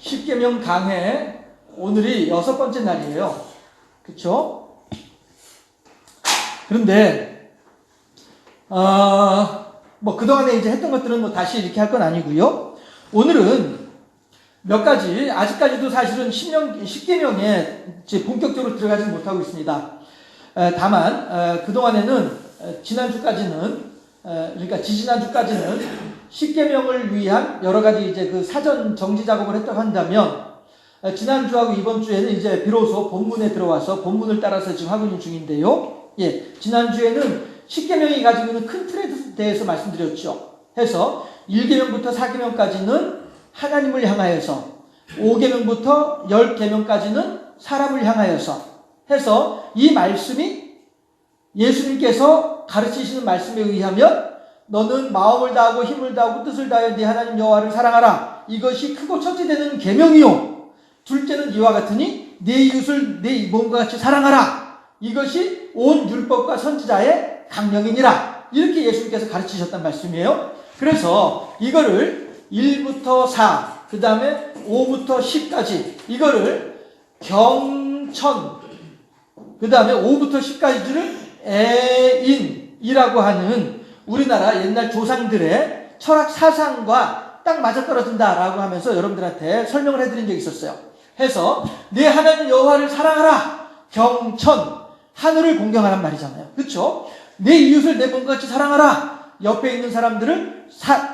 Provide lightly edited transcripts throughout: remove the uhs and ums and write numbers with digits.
십계명 강해 오늘이 6번째 날이에요. 그렇죠? 그런데 뭐 그동안에 이제 했던 것들은 뭐 다시 이렇게 할 건 아니고요. 오늘은 몇 가지 아직까지도 사실은 십계명에 본격적으로 들어가지는 못하고 있습니다. 다만 그동안에는 지난주까지는 그러니까 지지난주까지는 십계명을 위한 여러 가지 이제 그 사전 정지 작업을 했다고 한다면 지난주하고 이번 주에는 이제 비로소 본문에 들어와서 본문을 따라서 지금 하고 있는 중인데요. 지난주에는 십계명이 가지고 있는 큰 틀에 대해서 말씀드렸죠. 해서 1계명부터 4계명까지는 하나님을 향하여서 5계명부터 10계명까지는 사람을 향하여서 해서 이 말씀이 예수님께서 가르치시는 말씀에 의하면 너는 마음을 다하고 힘을 다하고 뜻을 다하여 네 하나님 여호와를 사랑하라. 이것이 크고 첫째 되는 계명이요. 둘째는 이와 같으니 네 이웃을 네 몸과 같이 사랑하라. 이것이 온 율법과 선지자의 강령이니라. 이렇게 예수님께서 가르치셨단 말씀이에요. 그래서 이거를 1부터 4, 그 다음에 5부터 10까지 이거를 경천, 그 다음에 5부터 10까지를 애인이라고 하는 우리나라 옛날 조상들의 철학 사상과 딱 맞아떨어진다라고 하면서 여러분들한테 설명을 해드린 적이 있었어요. 해서 내 하나님 여호와를 사랑하라. 경천, 하늘을 공경하란 말이잖아요. 그렇죠? 내 이웃을 내 몸과 같이 사랑하라. 옆에 있는 사람들을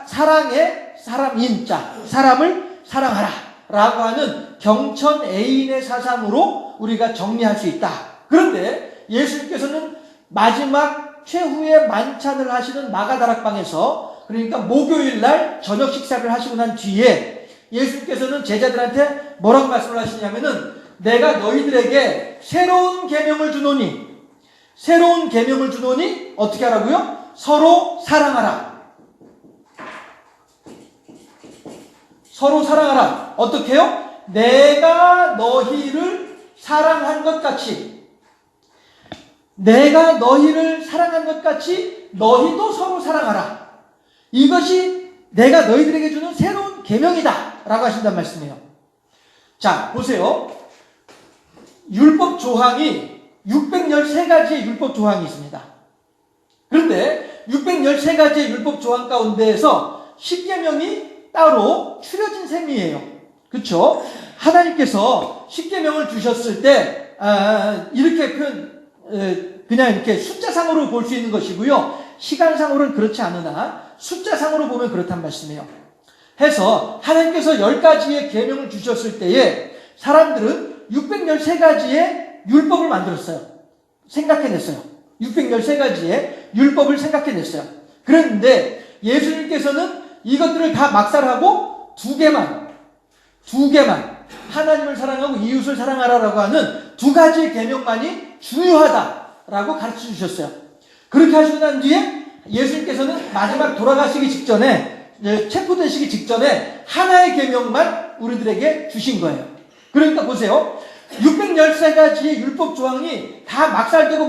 사랑의 사람인자, 사람을 사랑하라 라고 하는 경천 애인의 사상으로 우리가 정리할 수 있다. 그런데 예수님께서는 마지막 최후의 만찬을 하시는 마가다락방에서, 그러니까 목요일 날 저녁 식사를 하시고 난 뒤에 예수님께서는 제자들한테 뭐라고 말씀을 하시냐면은 내가 너희들에게 새로운 계명을 주노니, 새로운 계명을 주노니 어떻게 하라고요? 서로 사랑하라. 서로 사랑하라. 어떻게요? 내가 너희를 사랑한 것 같이, 내가 너희를 사랑한 것 같이 너희도 서로 사랑하라. 이것이 내가 너희들에게 주는 새로운 계명이다 라고 하신단 말씀이에요. 자, 보세요. 율법 조항이 613가지의 율법 조항이 있습니다. 그런데 613가지의 율법 조항 가운데에서 십계명이 따로 추려진 셈이에요. 그렇죠? 하나님께서 십계명을 주셨을 때 이렇게 그냥 이렇게 숫자상으로 볼 수 있는 것이고요. 시간상으로는 그렇지 않으나 숫자상으로 보면 그렇단 말씀이에요. 해서 하나님께서 10가지의 계명을 주셨을 때에 사람들은 613가지의 율법을 만들었어요. 생각해냈어요. 613가지의 율법을 생각해냈어요. 그런데 예수님께서는 이것들을 다 막살하고 두 개만 하나님을 사랑하고 이웃을 사랑하라라고 하는 2가지의 계명만이 중요하다라고 가르쳐 주셨어요. 그렇게 하시고 난 뒤에 예수님께서는 마지막 돌아가시기 직전에, 체포되시기 직전에 하나의 계명만 우리들에게 주신 거예요. 그러니까 보세요. 613가지의 율법 조항이 다 막살되고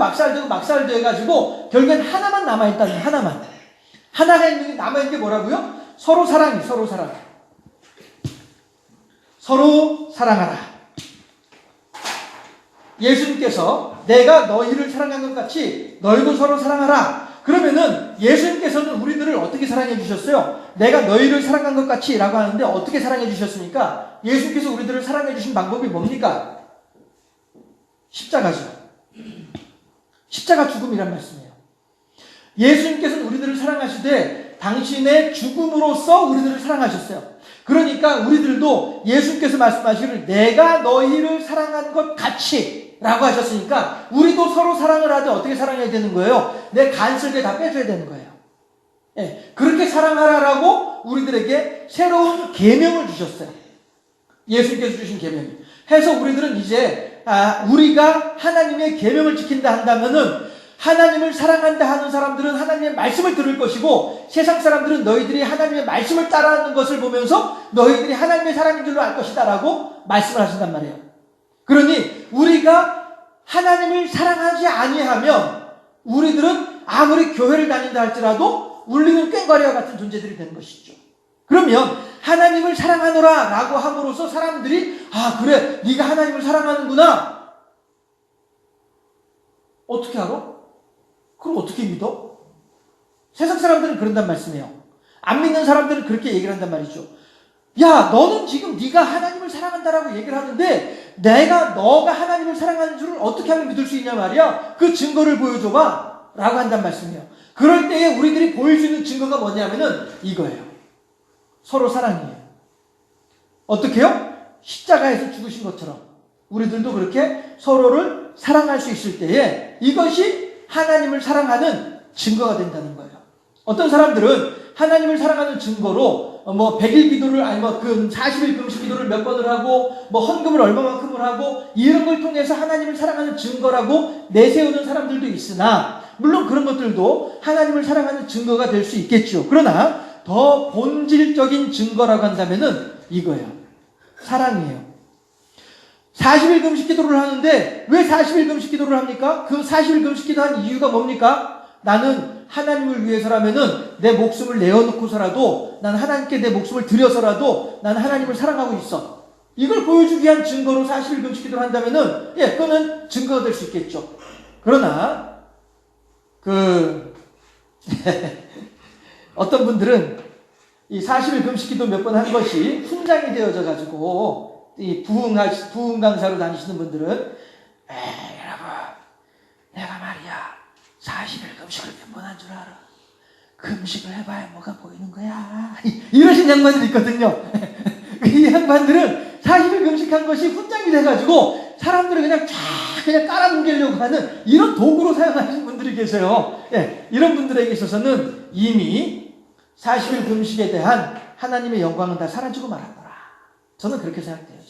가지고 결국엔 하나만 남아있다는, 하나가 남아있는 게 뭐라고요? 서로 사랑이, 서로 사랑하라. 예수님께서 내가 너희를 사랑한 것 같이 너희도 서로 사랑하라. 그러면은 예수님께서는 우리들을 어떻게 사랑해 주셨어요? 내가 너희를 사랑한 것 같이 라고 하는데 어떻게 사랑해 주셨습니까? 예수님께서 우리들을 사랑해 주신 방법이 뭡니까? 십자가죠. 십자가 죽음이란 말씀이에요. 예수님께서는 우리들을 사랑하시되 당신의 죽음으로써 우리들을 사랑하셨어요. 그러니까 우리들도 예수님께서 말씀하시기를 내가 너희를 사랑한 것 같이 라고 하셨으니까 우리도 서로 사랑을 하되 어떻게 사랑해야 되는 거예요? 내 간슬게 다 빼줘야 되는 거예요. 그렇게 사랑하라라고 우리들에게 새로운 계명을 주셨어요. 예수님께서 주신 계명이. 해서 우리들은 이제 우리가 하나님의 계명을 지킨다 한다면은 하나님을 사랑한다 하는 사람들은 하나님의 말씀을 들을 것이고 세상 사람들은 너희들이 하나님의 말씀을 따라하는 것을 보면서 너희들이 하나님의 사람인 줄로 알 것이다 라고 말씀을 하신단 말이에요. 그러니 우리가 하나님을 사랑하지 아니하면 우리들은 아무리 교회를 다닌다 할지라도 울리는 꽹과리와 같은 존재들이 되는 것이죠. 그러면 하나님을 사랑하노라 라고 함으로써 사람들이 그래 네가 하나님을 사랑하는구나. 어떻게 알아? 그럼 어떻게 믿어? 세상 사람들은 그런단 말씀이에요. 안 믿는 사람들은 그렇게 얘기를 한단 말이죠. 야, 너는 지금 네가 하나님을 사랑한다라고 얘기를 하는데 너가 하나님을 사랑하는 줄을 어떻게 하면 믿을 수 있냐 말이야. 그 증거를 보여줘봐 라고 한단 말씀이에요. 그럴 때에 우리들이 보일 수 있는 증거가 뭐냐면은 이거예요. 서로 사랑이에요. 어떻게 해요? 십자가에서 죽으신 것처럼 우리들도 그렇게 서로를 사랑할 수 있을 때에 이것이 하나님을 사랑하는 증거가 된다는 거예요. 어떤 사람들은 하나님을 사랑하는 증거로 100일 기도를 그 40일 금식 기도를 몇 번을 하고 헌금을 얼마만큼을 하고 이런 걸 통해서 하나님을 사랑하는 증거라고 내세우는 사람들도 있으나 물론 그런 것들도 하나님을 사랑하는 증거가 될 수 있겠죠. 그러나 더 본질적인 증거라고 한다면은 이거예요. 사랑이에요. 40일 금식 기도를 하는데 왜 40일 금식 기도를 합니까? 그 40일 금식 기도한 이유가 뭡니까? 나는 하나님을 위해서라면은 내 목숨을 내어놓고서라도 난 하나님께 내 목숨을 드려서라도 나는 하나님을 사랑하고 있어. 이걸 보여주기 위한 증거로 40일 금식 기도를 한다면은 그거는 증거가 될 수 있겠죠. 그러나 어떤 분들은 이 40일 금식 기도 몇 번 한 것이 훈장이 되어져 가지고 이 부흥 강사로 다니시는 분들은 여러분 내가 말이야 40일 금식을 몇 번 한 줄 알아? 금식을 해봐야 뭐가 보이는 거야. 이러신 양반들이 있거든요. 이 양반들은 40일 금식한 것이 훈장이 돼가지고 사람들을 그냥 깔아뭉개려고 하는 이런 도구로 사용하시는 분들이 계세요. 이런 분들에게 있어서는 이미 40일 금식에 대한 하나님의 영광은 다 사라지고 말았더라. 저는 그렇게 생각돼요.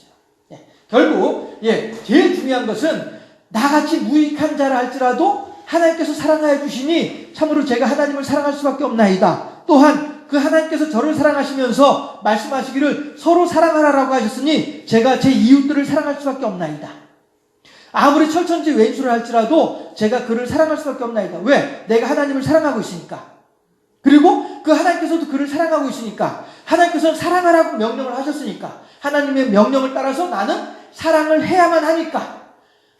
결국 제일 중요한 것은 나같이 무익한 자라 할지라도 하나님께서 사랑하여 주시니 참으로 제가 하나님을 사랑할 수밖에 없나이다. 또한 그 하나님께서 저를 사랑하시면서 말씀하시기를 서로 사랑하라라고 하셨으니 제가 제 이웃들을 사랑할 수밖에 없나이다. 아무리 철천지 왼수를 할지라도 제가 그를 사랑할 수밖에 없나이다. 왜? 내가 하나님을 사랑하고 있으니까. 그리고 그 하나님께서도 그를 사랑하고 있으니까. 하나님께서는 사랑하라고 명령을 하셨으니까. 하나님의 명령을 따라서 나는 사랑을 해야만 하니까.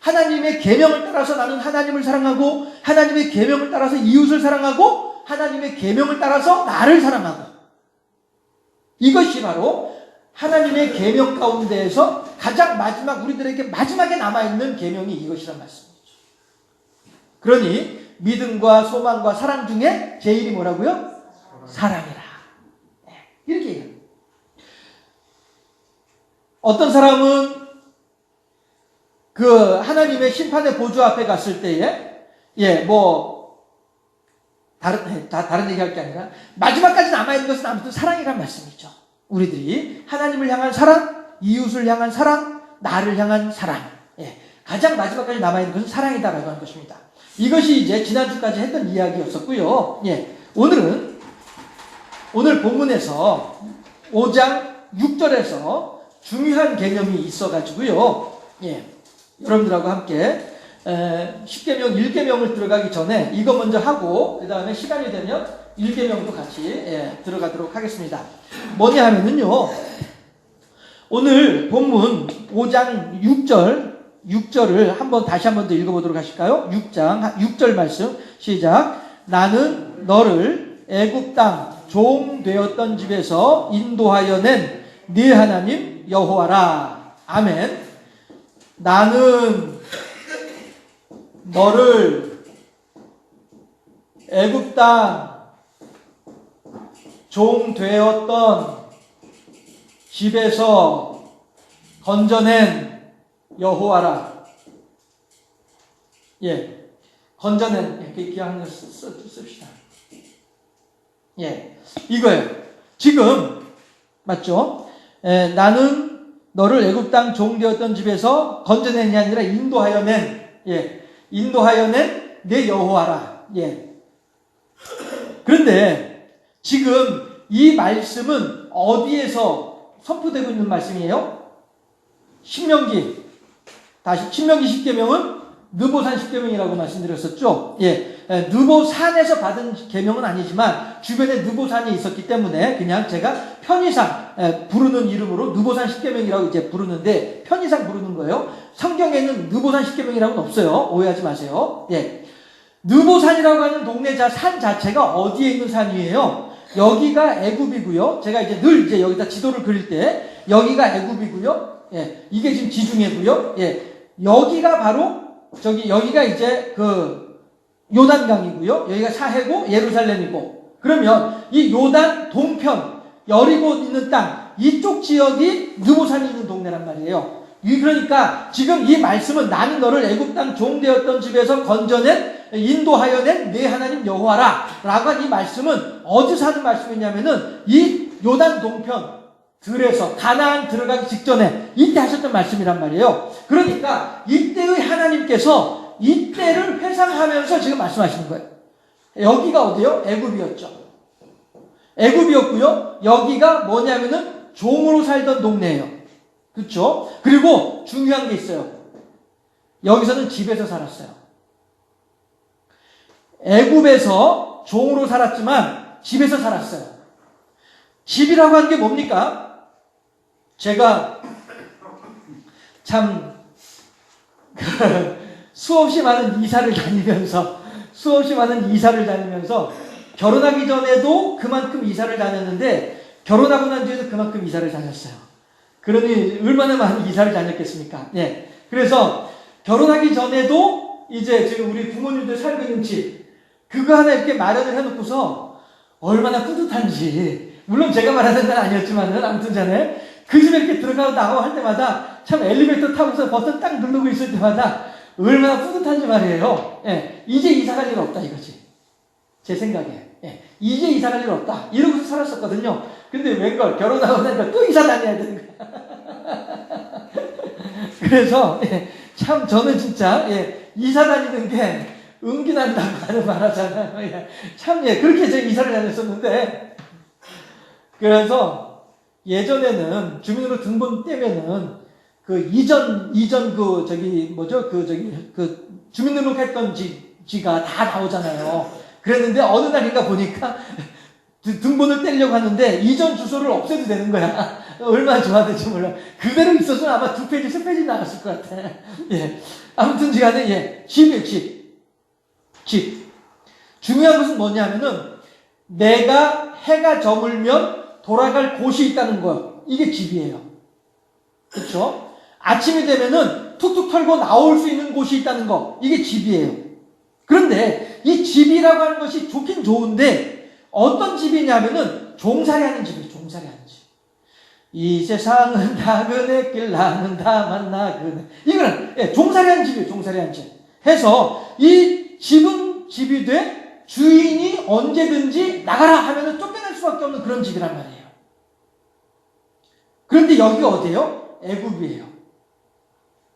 하나님의 계명을 따라서 나는 하나님을 사랑하고 하나님의 계명을 따라서 이웃을 사랑하고 하나님의 계명을 따라서 나를 사랑하고 이것이 바로 하나님의 계명 가운데에서 가장 마지막 우리들에게 마지막에 남아있는 계명이 이것이란 말씀이죠. 그러니 믿음과 소망과 사랑 중에 제일이 뭐라고요? 사랑이라. 이렇게 얘기합니다. 어떤 사람은 그 하나님의 심판의 보좌 앞에 갔을 때에 다른 얘기할 게 아니라 마지막까지 남아있는 것은 아무튼 사랑이란 말씀이죠. 우리들이 하나님을 향한 사랑, 이웃을 향한 사랑, 나를 향한 사랑. 가장 마지막까지 남아있는 것은 사랑이다라고 하는 것입니다. 이것이 이제 지난주까지 했던 이야기였었고요. 오늘 본문에서 5장 6절에서 중요한 개념이 있어가지고요. 여러분들하고 함께 10계명 1계명을 들어가기 전에 이거 먼저 하고 그 다음에 시간이 되면 1계명도 같이 들어가도록 하겠습니다. 뭐냐 하면은요. 오늘 본문 5장 6절을 다시 한번 더 읽어보도록 하실까요? 6절 말씀 시작. 나는 너를 애굽 땅 종 되었던 집에서 인도하여 낸 네 하나님 여호와라. 아멘. 나는 너를 애굽 땅 종 되었던 집에서 건져낸 여호와라. 건져낸 이렇게 기억하는 거 씁시다. 이거예요. 지금 맞죠? 나는 너를 애굽 땅 종 되었던 집에서 건져낸이 아니라 인도하여 낸 내 여호와라. 그런데 지금 이 말씀은 어디에서 선포되고 있는 말씀이에요? 신명기 10계명은 느보산 10계명이라고 말씀드렸었죠. 느보산에서 받은 계명은 아니지만 주변에 느보산이 있었기 때문에 그냥 제가 편의상 부르는 이름으로 느보산 십계명이라고 이제 부르는데 편의상 부르는 거예요. 성경에는 느보산 십계명이라고는 없어요. 오해하지 마세요. 예. 느보산이라고 하는 동네 산 자체가 어디에 있는 산이에요? 여기가 애굽이고요. 제가 이제 늘 이제 여기다 지도를 그릴 때 여기가 애굽이고요. 예. 이게 지금 지중해고요. 예. 여기가 바로 여기가 이제 요단강이고요. 여기가 사해고 예루살렘이고. 그러면 이 요단 동편 여리고 있는 땅 이쪽 지역이 느보산이 있는 동네란 말이에요. 그러니까 지금 이 말씀은 나는 너를 애굽 땅 종되었던 집에서 건져낸 인도하여낸 내 하나님 여호와라 라고 한 이 말씀은 어디서 하는 말씀이냐면은 이 요단 동편 들에서 가나안 들어가기 직전에 이때 하셨던 말씀이란 말이에요. 그러니까 이때의 하나님께서 이때를 회상하면서 지금 말씀하시는 거예요. 여기가 어디요? 애굽이었죠. 애굽이었고요. 여기가 뭐냐면은 종으로 살던 동네예요. 그렇죠? 그리고 중요한 게 있어요. 여기서는 집에서 살았어요. 애굽에서 종으로 살았지만 집에서 살았어요. 집이라고 하는 게 뭡니까? 제가 참 수없이 많은 이사를 다니면서 결혼하기 전에도 그만큼 이사를 다녔는데 결혼하고 난 뒤에도 그만큼 이사를 다녔어요. 그러니 얼마나 많은 이사를 다녔겠습니까? 예. 그래서 결혼하기 전에도 이제 지금 우리 부모님들 살고 있는 집 그거 하나 이렇게 마련을 해놓고서 얼마나 뿌듯한지. 물론 제가 말하는 건 아니었지만은 아무튼 전에 그 집에 이렇게 들어가고 나가고 할 때마다 참 엘리베이터 타고서 버튼 딱 누르고 있을 때마다 얼마나 뿌듯한지 말이에요. 예. 이제 이사 갈 일 없다 이거지. 제 생각에. 예. 이제 이사 갈 일 없다. 이러고서 살았었거든요. 근데 웬걸 결혼하고 나니까 또 이사 다녀야 되는 거야. 그래서 참 저는 진짜 이사 다니는 게 은기난다고 하는 말 하잖아요. 참 그렇게 제가 이사를 다녔었는데 그래서 예전에는 주민으로 등본 떼면은 이전 주민등록 했던 지가 다 나오잖아요. 그랬는데 어느 날인가 보니까 등본을 떼려고 하는데 이전 주소를 없애도 되는 거야. 얼마나 좋아하는지 몰라. 그대로 있었으면 아마 2페이지, 3페이지 나갔을 것 같아. 예. 아무튼 시간에 집이에요, 집. 중요한 것은 뭐냐면은 내가 해가 저물면 돌아갈 곳이 있다는 거. 이게 집이에요. 그렇죠? 아침이 되면은 툭툭 털고 나올 수 있는 곳이 있다는 거. 이게 집이에요. 그런데 이 집이라고 하는 것이 좋긴 좋은데 어떤 집이냐면은 종살이하는 집이에요. 종살이하는 집. 이 세상은 나그네길 나는 다만 나그네. 이거는 종살이하는 집이에요. 종살이하는 집. 해서 이 집은 집이 돼 주인이 언제든지 나가라 하면은 쫓겨날 수밖에 없는 그런 집이란 말이에요. 그런데 여기가 어디예요? 애굽이에요.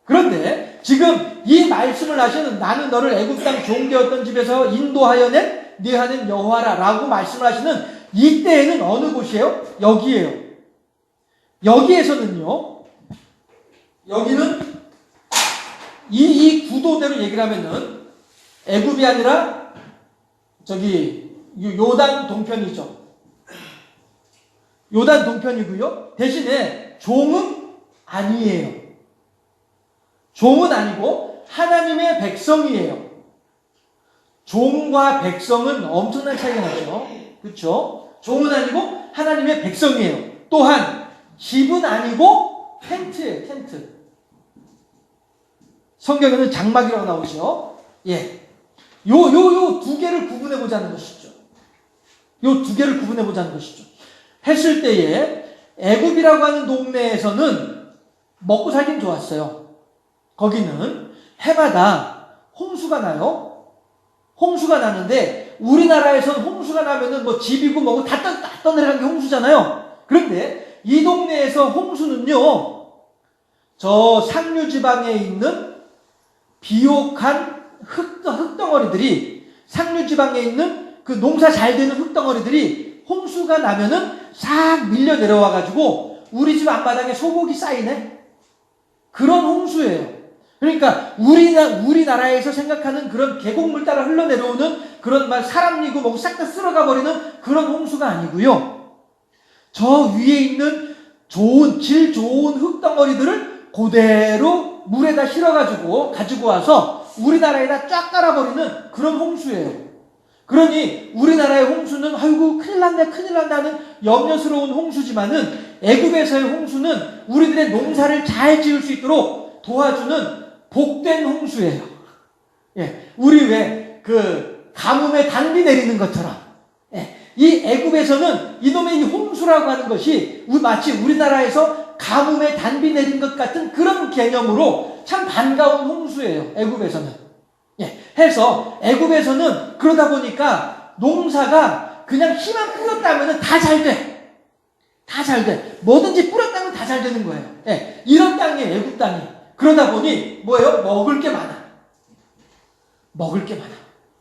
그런데 지금 이 말씀을 하시는 나는 너를 애굽 땅 종되었던 집에서 인도하여 낸 네 하나님 여호와라 라고 말씀을 하시는 이때에는 어느 곳이에요? 여기에요. 여기에서는요. 여기는 이 구도대로 얘기를 하면은 애굽이 아니라 요단 동편이죠. 요단 동편이고요. 대신에 종은 아니에요. 종은 아니고 하나님의 백성이에요. 종과 백성은 엄청난 차이가 나죠. 그렇죠? 종은 아니고 하나님의 백성이에요. 또한 집은 아니고 텐트예요. 텐트. 성경에는 장막이라고 나오죠. 예. 요 두 개를 구분해 보자는 것이죠. 요 두 개를 구분해 보자는 것이죠. 했을 때에 애굽이라고 하는 동네에서는 먹고 살긴 좋았어요. 거기는 해마다 홍수가 나요. 홍수가 나는데 우리나라에선 홍수가 나면은 뭐 집이고 뭐고 다 떠내려간 게 홍수잖아요. 그런데 이 동네에서 홍수는요. 저 상류 지방에 있는 비옥한 흙덩어리들이 상류 지방에 있는 그 농사 잘 되는 흙덩어리들이 홍수가 나면은 싹 밀려 내려와 가지고 우리 집 앞바닥에 소고기 쌓이네. 그런 홍수예요. 그러니까 우리나라에서 생각하는 그런 계곡물 따라 흘러내려오는 그런 막 사람 이고 뭐고 싹 다 쓸어가 버리는 그런 홍수가 아니고요. 저 위에 있는 질 좋은 흙덩어리들을 그대로 물에다 실어가지고 가지고 와서 우리나라에다 쫙 깔아버리는 그런 홍수예요. 그러니 우리나라의 홍수는 아이고 큰일 난다는 염려스러운 홍수지만은 애굽에서의 홍수는 우리들의 농사를 잘 지을 수 있도록 도와주는 복된 홍수예요. 예, 우리 왜 가뭄에 단비 내리는 것처럼, 예, 이 애굽에서는 이놈의 이 홍수라고 하는 것이 마치 우리나라에서 가뭄에 단비 내린 것 같은 그런 개념으로 참 반가운 홍수예요. 애굽에서는. 예, 해서 애굽에서는 그러다 보니까 농사가 그냥 힘만 뿌렸다면 다 잘 돼. 다 잘 돼. 뭐든지 뿌렸다면 다 잘 되는 거예요. 예, 이런 땅이에요. 애굽 땅이. 그러다 보니 뭐예요? 먹을 게 많아. 먹을 게 많아.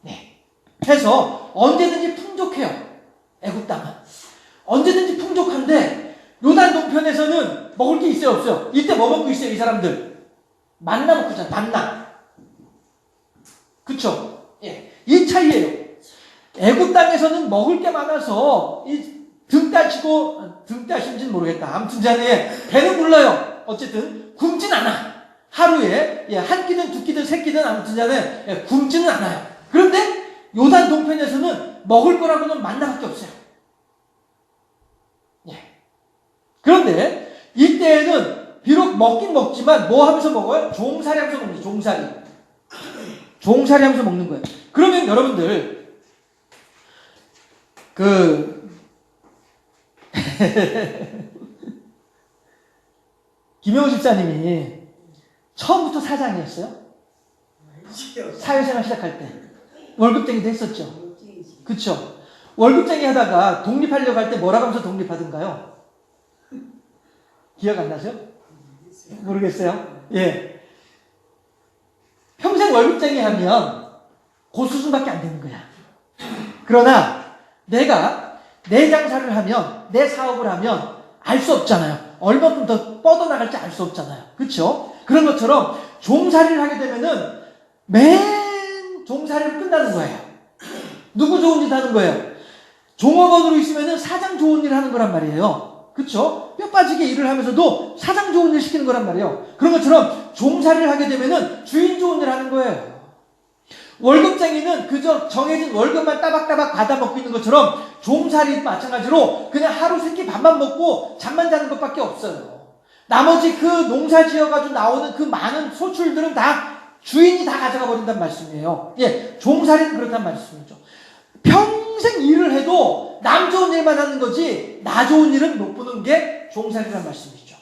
네. 해서 언제든지 풍족해요. 애굽 땅은. 언제든지 풍족한데 요단 동편에서는 먹을 게 있어요, 없어요? 이때 뭐 먹고 있어요, 이 사람들? 만나 먹고 있잖아요. 만나. 그쵸? 예. 이 차이예요. 애굽 땅에서는 먹을 게 많아서 등 따신지는 모르겠다. 아무튼 자네 배는 불러요. 어쨌든 굶진 않아. 하루에 한 끼든 두 끼든 세 끼든 아무튼 자네 굶지는 않아요. 그런데 요단 동편에서는 먹을 거라고는 만나밖에 없어요. 예. 그런데 이때에는 비록 먹긴 먹지만 뭐 하면서 먹어요? 종살이 하면서 먹는 거예요. 종살이 하면서 먹는 거예요. 그러면 여러분들 김영우 집사님이 처음부터 사장이었어요? 사회생활 시작할 때 월급쟁이도 했었죠. 그쵸? 월급쟁이 하다가 독립하려고 할 때 뭐라고 하면서 독립하던가요? 기억 안 나세요? 모르겠어요? 예. 평생 월급쟁이 하면 고수준밖에 안 되는 거야. 그러나 내가 내 장사를 하면, 내 사업을 하면 알 수 없잖아요. 얼마큼 더 뻗어나갈지 알 수 없잖아요. 그렇죠? 그런 것처럼 종살이를 하게 되면은 맨 종살이를 끝나는 거예요. 누구 좋은 짓 하는 거예요? 종업원으로 있으면은 사장 좋은 일 하는 거란 말이에요. 그쵸? 뼈 빠지게 일을 하면서도 사장 좋은 일 시키는 거란 말이에요. 그런 것처럼 종살이를 하게 되면은 주인 좋은 일 하는 거예요. 월급쟁이는 그저 정해진 월급만 따박따박 받아먹고 있는 것처럼 종살이도 마찬가지로 그냥 하루 세 끼 밥만 먹고 잠만 자는 것밖에 없어요. 나머지 그 농사 지어가지고 나오는 그 많은 소출들은 다 주인이 다 가져가 버린단 말씀이에요. 예, 종살이는 그렇단 말씀이죠. 평생 일을 해도 남 좋은 일만 하는 거지 나 좋은 일은 못 보는 게 종살이란 말씀이죠.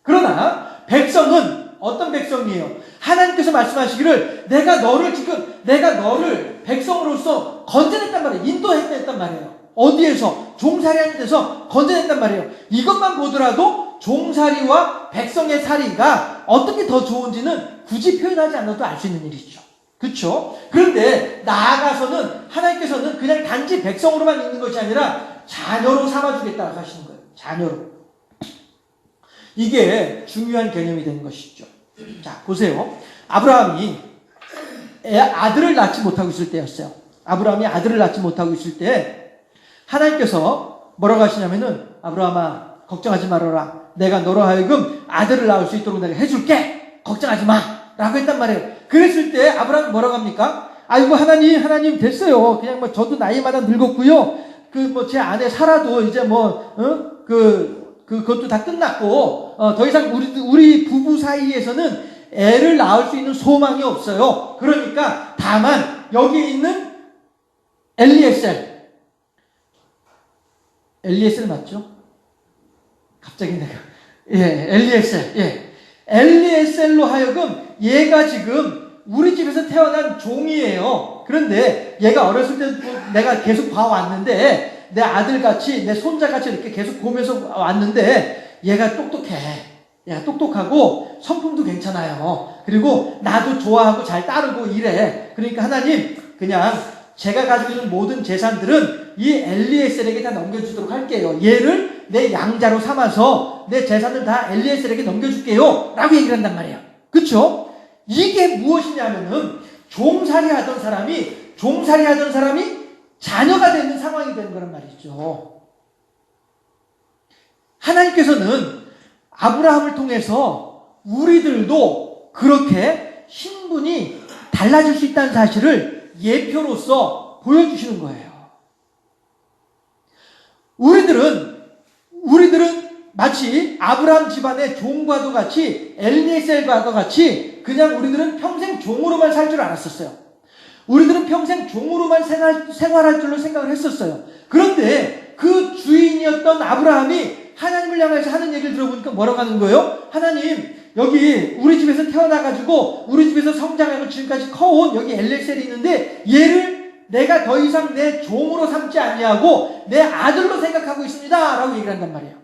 그러나 백성은 어떤 백성이에요? 하나님께서 말씀하시기를 내가 너를 백성으로서 건져냈단 말이에요. 인도했단 말이에요. 어디에서? 종살이하는 데서 건져냈단 말이에요. 이것만 보더라도 종살이와 백성의 살이가 어떻게 더 좋은지는 굳이 표현하지 않아도 알 수 있는 일이죠. 그렇죠? 그런데 나아가서는 하나님께서는 그냥 단지 백성으로만 있는 것이 아니라 자녀로 삼아주겠다고 하시는 거예요. 자녀로. 이게 중요한 개념이 되는 것이죠. 자, 보세요. 아브라함이 아들을 낳지 못하고 있을 때였어요. 아브라함이 아들을 낳지 못하고 있을 때 하나님께서 뭐라고 하시냐면은 아브라함아 걱정하지 말아라. 내가 너로 하여금 아들을 낳을 수 있도록 내가 해줄게. 걱정하지 마. 라고 했단 말이에요. 그랬을 때 아브라함이 뭐라고 합니까? 아이고 하나님 됐어요. 그냥 뭐 저도 나이마다 늙었고요. 제 아내 사라도 이제 그것도 다 끝났고 더 이상 우리 부부 사이에서는 애를 낳을 수 있는 소망이 없어요. 그러니까 다만 여기 있는 엘리에셀 맞죠? 갑자기 내가 엘리에셀로 하여금 얘가 지금 우리 집에서 태어난 종이에요. 그런데 얘가 어렸을 때도 내가 계속 봐왔는데 내 아들같이 내 손자같이 이렇게 계속 보면서 왔는데 얘가 똑똑해. 얘가 똑똑하고 성품도 괜찮아요. 그리고 나도 좋아하고 잘 따르고 이래. 그러니까 하나님 그냥 제가 가지고 있는 모든 재산들은 이 엘리에셀에게 다 넘겨주도록 할게요. 얘를 내 양자로 삼아서 내 재산을 다 엘리에셀에게 넘겨줄게요. 라고 얘기를 한단 말이에요. 그쵸? 이게 무엇이냐면은 종살이 하던 사람이 자녀가 되는 상황이 되는 거란 말이죠. 하나님께서는 아브라함을 통해서 우리들도 그렇게 신분이 달라질 수 있다는 사실을 예표로서 보여주시는 거예요. 우리들은 마치 아브라함 집안의 종과도 같이 엘리에셀과도 같이 그냥 우리들은 평생 종으로만 살 줄 알았었어요. 우리들은 평생 종으로만 생활할 줄로 생각을 했었어요. 그런데 그 주인이었던 아브라함이 하나님을 향해서 하는 얘기를 들어보니까 뭐라고 하는 거예요? 하나님, 여기 우리 집에서 태어나가지고 우리 집에서 성장하고 지금까지 커온 여기 엘리에셀이 있는데 얘를 내가 더 이상 내 종으로 삼지 아니하고 내 아들로 생각하고 있습니다 라고 얘기를 한단 말이에요.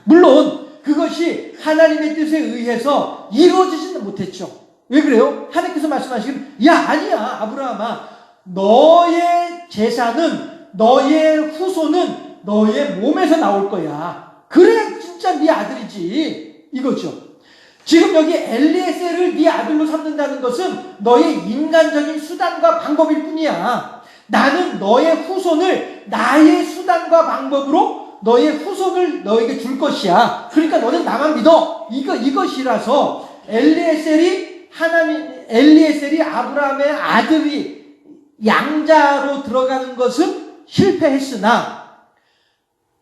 물론 그것이 하나님의 뜻에 의해서 이루어지지는 못했죠. 왜 그래요? 하나님께서 말씀하시기를 아니야 아브라함아, 너의 재산은, 너의 후손은 너의 몸에서 나올 거야. 그래야 진짜 네 아들이지 이거죠. 지금 여기 엘리에셀을 네 아들로 삼는다는 것은 너의 인간적인 수단과 방법일 뿐이야. 나는 너의 후손을 나의 수단과 방법으로 너의 후손을 너에게 줄 것이야. 그러니까 너는 나만 믿어. 이것이라서 엘리에셀이 아브라함의 아들이 양자로 들어가는 것은 실패했으나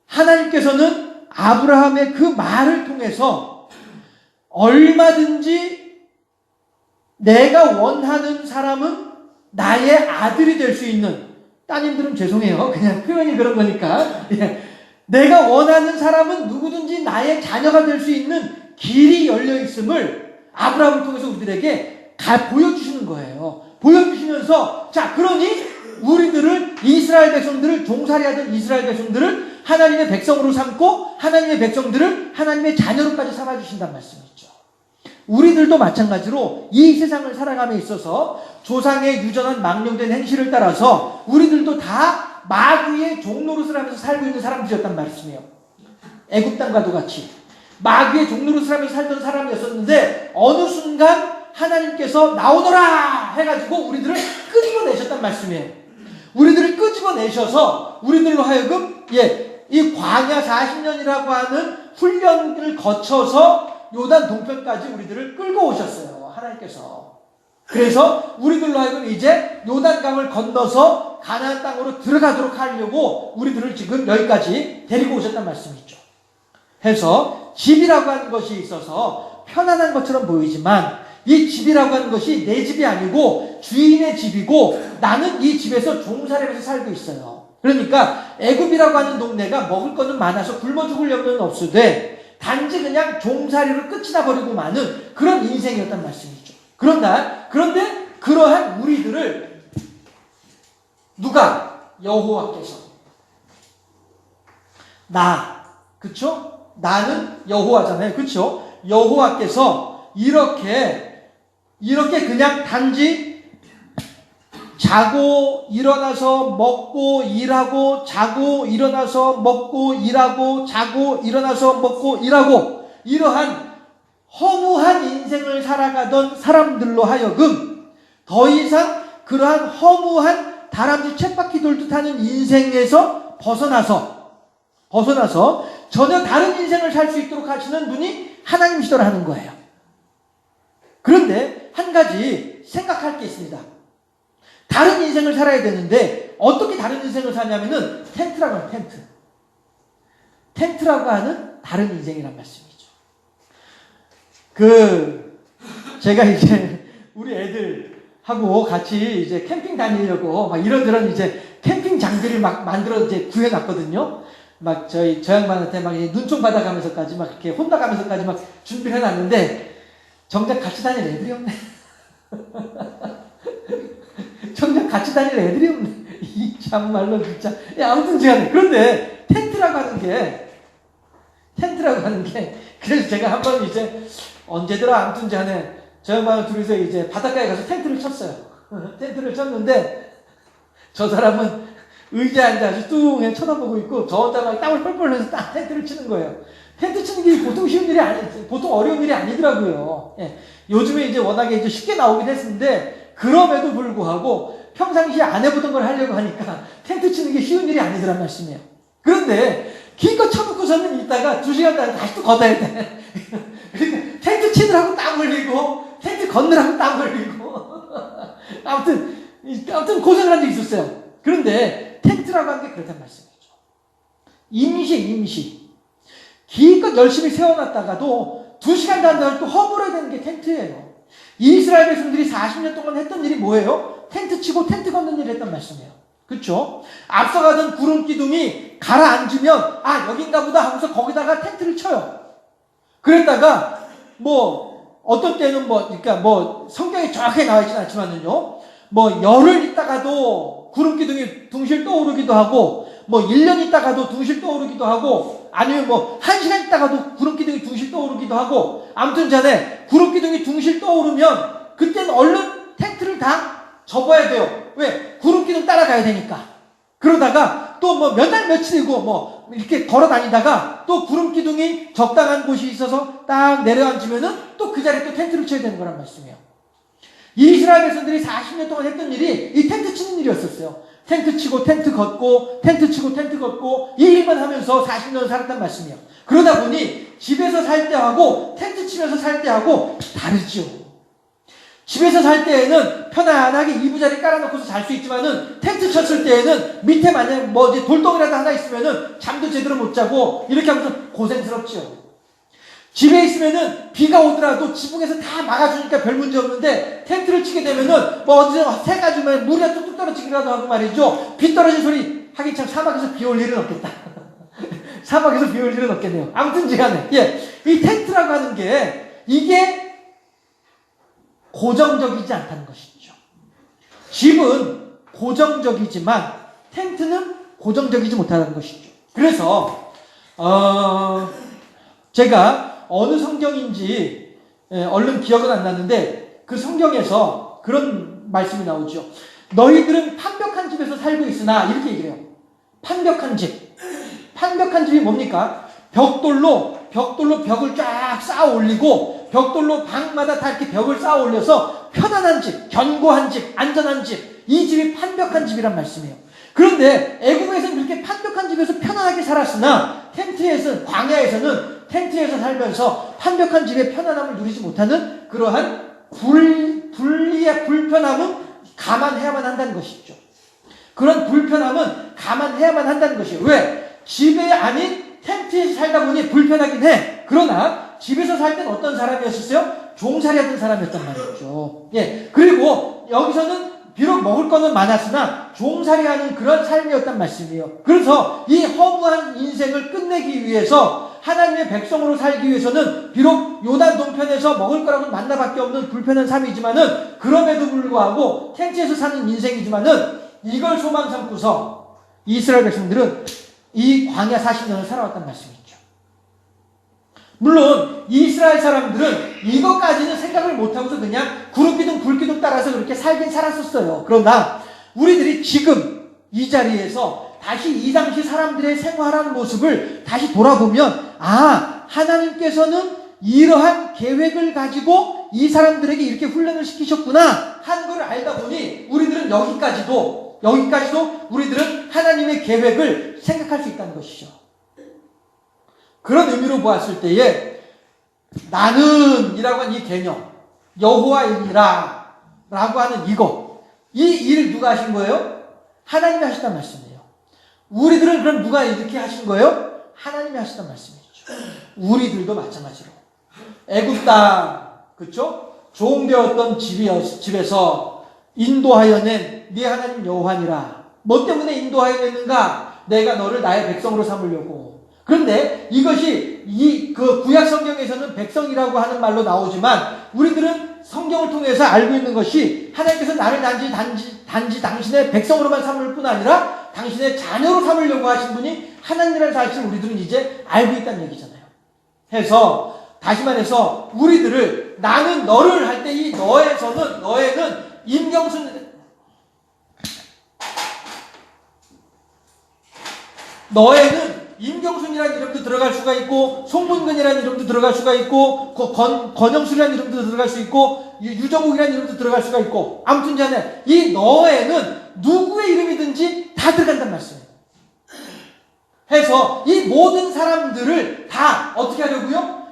하나님께서는 아브라함의 그 말을 통해서 얼마든지 내가 원하는 사람은 나의 아들이 될 수 있는, 따님들은 죄송해요. 그냥 표현이 그런 거니까. 내가 원하는 사람은 누구든지 나의 자녀가 될 수 있는 길이 열려 있음을 아브라함을 통해서 우리들에게 보여주시는 거예요. 보여주시면서 그러니 우리들을, 이스라엘 백성들을, 종살이하던 이스라엘 백성들을 하나님의 백성으로 삼고 하나님의 백성들을 하나님의 자녀로까지 삼아주신다는 말씀이죠. 우리들도 마찬가지로 이 세상을 살아감에 있어서 조상의 유전한 망령된 행실을 따라서 우리들도 다 마귀의 종노릇을 하면서 살고 있는 사람들이었단 말씀이에요. 애굽 땅과도 같이 마귀의 종노릇을 하면서 살던 사람이었었는데 어느 순간 하나님께서 나오너라 해가지고 우리들을 끄집어내셨단 말씀이에요. 우리들을 끄집어내셔서 우리들로 하여금 이 광야 40년이라고 하는 훈련을 거쳐서 요단 동편까지 우리들을 끌고 오셨어요. 하나님께서. 그래서 우리들로 하여금 이제 요단강을 건너서 가나안 땅으로 들어가도록 하려고 우리들을 지금 여기까지 데리고 오셨단 말씀이죠. 해서 집이라고 하는 것이 있어서 편안한 것처럼 보이지만 이 집이라고 하는 것이 내 집이 아니고 주인의 집이고 나는 이 집에서 종살이면서 살고 있어요. 그러니까 애굽이라고 하는 동네가 먹을 거는 많아서 굶어 죽을 염려는 없으되 단지 그냥 종살이로 끝이 나버리고 마는 그런 인생이었단 말씀이죠. 그런데 그러한 우리들을 누가? 여호와께서. 그쵸? 나는 여호와잖아요. 그쵸? 여호와께서 이렇게 그냥 단지 자고 일어나서 먹고 일하고 자고 일어나서 먹고 일하고 자고 일어나서 먹고 일하고 이러한 허무한 인생을 살아가던 사람들로 하여금 더 이상 그러한 허무한 다람쥐 쳇바퀴 돌듯 하는 인생에서 벗어나서 전혀 다른 인생을 살 수 있도록 하시는 분이 하나님이시더라 하는 거예요. 그런데 한 가지 생각할 게 있습니다. 다른 인생을 살아야 되는데 어떻게 다른 인생을 사냐면은 텐트라고 하는 텐트라고 하는 다른 인생이란 말씀이죠. 제가 이제 우리 애들하고 같이 이제 캠핑 다니려고 막 이런저런 이제 캠핑 장비를 막 만들어 이제 구해놨거든요. 막 저 양반한테 막 눈총 받아가면서까지 막 이렇게 혼나가면서까지 막 준비를 해놨는데 정작 같이 다닐 애들이 없네. 정작 같이 다닐 애들이 없네. 이 참말로 진짜. 아무튼 그런데 텐트라고 하는 게 그래서 제가 한번 이제 언제더라 아무튼 저 양반을 둘이서 이제 바닷가에 가서 텐트를 쳤어요. 텐트를 쳤는데 저 사람은 의자에 앉아서 뚱해 쳐다보고 있고 저 혼자 막 땀을 뻘뻘 흘려서 딱 텐트를 치는 거예요. 텐트 치는 게 보통 쉬운 일이 보통 어려운 일이 아니더라고요. 예. 요즘에 이제 워낙에 이제 쉽게 나오긴 했는데, 그럼에도 불구하고 평상시에 안 해보던 걸 하려고 하니까 텐트 치는 게 쉬운 일이 아니더란 말씀이에요. 그런데 기껏 쳐놓고서는 이따가 2시간 동안 다시 또 걷어야 돼. 그러니까 텐트 치느라고 땀 흘리고 텐트 걷느라고 땀 흘리고 아무튼 고생을 한 적이 있었어요. 그런데 텐트라고 하는 게 그렇단 말씀이죠. 임시 기껏 열심히 세워놨다가도 2시간도 안 되면 또 허물어야 되는 게 텐트예요. 이스라엘 백성들이 40년 동안 했던 일이 뭐예요? 텐트 치고 텐트 걷는 일을 했단 말씀이에요. 그렇죠? 앞서가던 구름 기둥이 가라앉으면 여긴가 보다 하고서 거기다가 텐트를 쳐요. 그랬다가 어떤 때는 그러니까 성경에 정확하게 나와 있지는 않지만은요, 열흘 있다가도 구름 기둥이 둥실 떠오르기도 하고, 1년 있다가도 둥실 떠오르기도 하고, 아니면 1시간 있다가도 구름 기둥이 둥실 떠오르기도 하고, 아무튼 전에 구름 기둥이 둥실 떠오르면 그때는 얼른 텐트를 다 접어야 돼요. 왜? 구름 기둥 따라가야 되니까. 그러다가 또 몇 날 며칠이고 이렇게 걸어 다니다가 또 구름 기둥이 적당한 곳이 있어서 딱 내려앉으면은 또 그 자리에 또 텐트를 쳐야 되는 거란 말씀이에요. 이스라엘 백성들이 40년 동안 했던 일이 이 텐트 치는 일이었었어요. 텐트 치고 텐트 걷고 텐트 치고 텐트 걷고 이 일만 하면서 40년을 살았단 말씀이에요. 그러다 보니 집에서 살 때하고 텐트 치면서 살 때하고 다르죠. 집에서 살 때에는 편안하게 이부자리 깔아놓고서 잘 수 있지만은 텐트 쳤을 때에는 밑에 만약 이제 돌덩이라도 하나 있으면은 잠도 제대로 못 자고 이렇게 하면서 고생스럽죠. 집에 있으면은 비가 오더라도 지붕에서 다 막아주니까 별 문제 없는데 텐트를 치게 되면은 어디서 새 가지면 물이 뚝뚝 떨어지기라도 하고 말이죠. 비 떨어진 소리 하긴 참 사막에서 비 올 일은 없겠다. 사막에서 비 올 일은 없겠네요. 아무튼 지간에 이 텐트라고 하는 게 이게 고정적이지 않다는 것이죠. 집은 고정적이지만 텐트는 고정적이지 못하다는 것이죠. 그래서 제가 어느 성경인지 얼른 기억은 안 나는데 그 성경에서 그런 말씀이 나오죠. 너희들은 판벽한 집에서 살고 있으나 이렇게 얘기를 해요. 판벽한 집이 뭡니까? 벽돌로 벽을 쫙 쌓아 올리고 벽돌로 방마다 다 이렇게 벽을 쌓아 올려서 편안한 집, 견고한 집, 안전한 집, 이 집이 판벽한 집이란 말씀이에요. 그런데 애국에서는 그렇게 판벽한 집에서 편안하게 살았으나 광야에서는 텐트에서 살면서 판벽한 집의 편안함을 누리지 못하는 그러한 불편함은 감안해야만 한다는 것이죠. 그런 불편함은 감안해야만 한다는 것이에요. 왜? 집에 아닌 텐트에서 살다 보니 불편하긴 해. 그러나 집에서 살 때는 어떤 사람이었었어요? 종살이 하던 사람이었단 말이죠. 그리고 여기서는 비록 먹을 거는 많았으나 종살이 하는 그런 삶이었단 말씀이에요. 그래서 이 허무한 인생을 끝내기 위해서 하나님의 백성으로 살기 위해서는 비록 요단 동편에서 먹을 거라고는 만나밖에 없는 불편한 삶이지만은 그럼에도 불구하고 텐트에서 사는 인생이지만은 이걸 소망 삼고서 이스라엘 백성들은 이 광야 40년을 살아왔단 말씀이죠. 물론 이스라엘 사람들은 이것까지는 생각을 못하고서 그냥 구름기둥 불기둥 따라서 그렇게 살긴 살았었어요. 그러나 우리들이 지금 이 자리에서 다시 이 당시 사람들의 생활하는 모습을 다시 돌아보면 하나님께서는 이러한 계획을 가지고 이 사람들에게 이렇게 훈련을 시키셨구나 하는 걸 알다 보니 우리들은 여기까지도 우리들은 하나님의 계획을 생각할 수 있다는 것이죠. 그런 의미로 보았을 때에 나는 이라고 하는 이 개념, 여호와이니라 라고 하는 이 일을 누가 하신 거예요? 하나님이 하셨단 말씀이에요. 우리들은 그럼 누가 이렇게 하신 거예요? 하나님이 하셨단 말씀이죠. 우리들도 마찬가지로 애굽 땅, 그렇죠? 종되었던 집에서 인도하여 낸 네 하나님 여호와니라. 뭐 때문에 인도하여 냈는가? 내가 너를 나의 백성으로 삼으려고. 그런데 이것이 그 구약 성경에서는 백성이라고 하는 말로 나오지만 우리들은 성경을 통해서 알고 있는 것이 하나님께서 나를 단지 당신의 백성으로만 삼을 뿐 아니라 당신의 자녀로 삼으려고 하신 분이 하나님이라는 사실을 우리들은 이제 알고 있다는 얘기잖아요. 해서 다시 말해서 우리들을 나는 너를 할 때 이 너에는 임경순이라는 이름도 들어갈 수가 있고, 송문근이라는 이름도 들어갈 수가 있고, 권영술이라는 이름도 들어갈 수 있고, 유정욱이라는 이름도 들어갈 수가 있고, 아무튼 간에 이 너에는 누구의 이름이든지 다 들어간단 말씀이에요. 해서 이 모든 사람들을 다 어떻게 하려고요?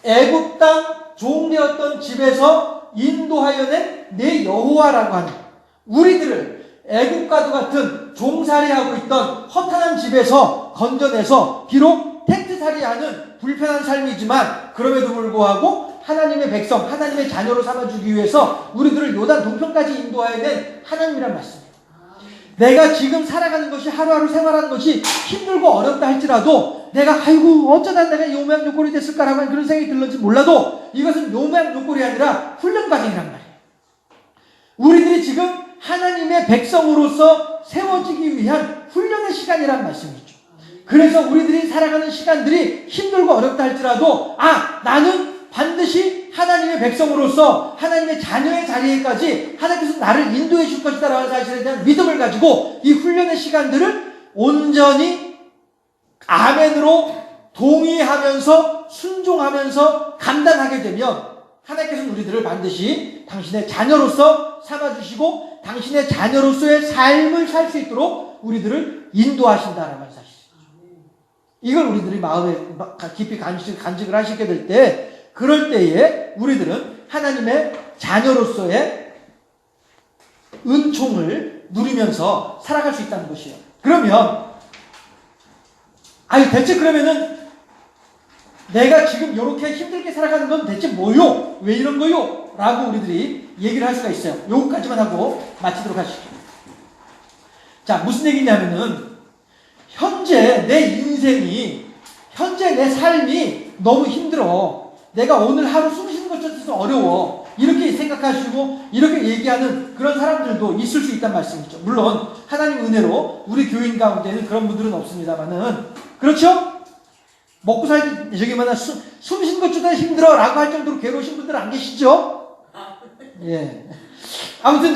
애굽 땅 종되었던 집에서 인도하여 낸 내 여호와라고 하는, 우리들을 애국과도 같은 종살이하고 있던 허탄한 집에서 건져내서 비록 텐트살이하는 불편한 삶이지만 그럼에도 불구하고 하나님의 백성, 하나님의 자녀로 삼아주기 위해서 우리들을 요단 동편까지 인도하여 낸 하나님이란 말씀이에요. 내가 지금 살아가는 것이, 하루하루 생활하는 것이 힘들고 어렵다 할지라도 내가 아이고 어쩌다 내가 요 모양 요 꼴이 됐을까라고 하는 그런 생각이 들는지 몰라도 이것은 요 모양 요 꼴이 아니라 훈련 과정이란 말이에요. 우리들이 지금 하나님의 백성으로서 세워지기 위한 훈련의 시간이란 말씀이죠. 그래서 우리들이 살아가는 시간들이 힘들고 어렵다 할지라도 나는 반드시 하나님의 백성으로서 하나님의 자녀의 자리에까지 하나님께서 나를 인도해 줄 것이다 라는 사실에 대한 믿음을 가지고 이 훈련의 시간들을 온전히 아멘으로 동의하면서 순종하면서 감당하게 되면 하나님께서는 우리들을 반드시 당신의 자녀로서 삼아주시고 당신의 자녀로서의 삶을 살 수 있도록 우리들을 인도하신다라는 사실이죠. 이걸 우리들이 마음에 깊이 간직을 하시게 될 때, 그럴 때에 우리들은 하나님의 자녀로서의 은총을 누리면서 살아갈 수 있다는 것이에요. 그러면 대체 그러면은 내가 지금 이렇게 힘들게 살아가는 건 대체 뭐요? 왜 이런 거요? 라고 우리들이 얘기를 할 수가 있어요. 요거까지만 하고 마치도록 하시죠. 자, 무슨 얘기냐면은 현재 내 인생이, 현재 내 삶이 너무 힘들어. 내가 오늘 하루 숨 쉬는 것조차도 어려워. 이렇게 생각하시고 이렇게 얘기하는 그런 사람들도 있을 수 있단 말씀이죠. 물론 하나님 은혜로 우리 교인 가운데는 그런 분들은 없습니다만은, 그렇죠? 먹고 살기 저기마다 숨 쉬는 것조차 힘들어 라고 할 정도로 괴로우신 분들은 안 계시죠? 예. 아무튼